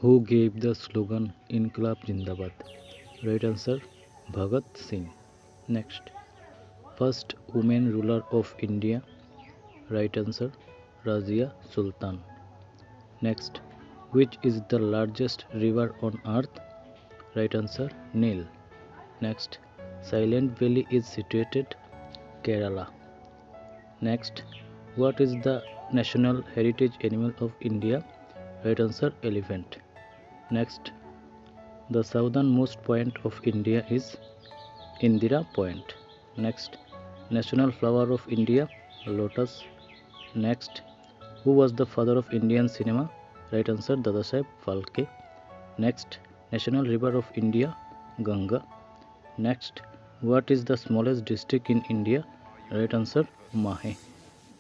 Who gave the slogan Inqilab Jindabad? Right answer Bhagat Singh. Next, first woman ruler of India. Right answer Razia Sultan. Next, which is the largest river on earth? Right answer Nile. Next, Silent Valley is situated Kerala. Next, what is the national heritage animal of India? Right answer elephant. Next, the southernmost point of India is Indira Point. Next, national flower of India, lotus. Next, who was the father of Indian cinema? Right answer Dadasaheb Phalke. Next, national river of India, Ganga. Next, what is the smallest district in India? Right answer Mahe.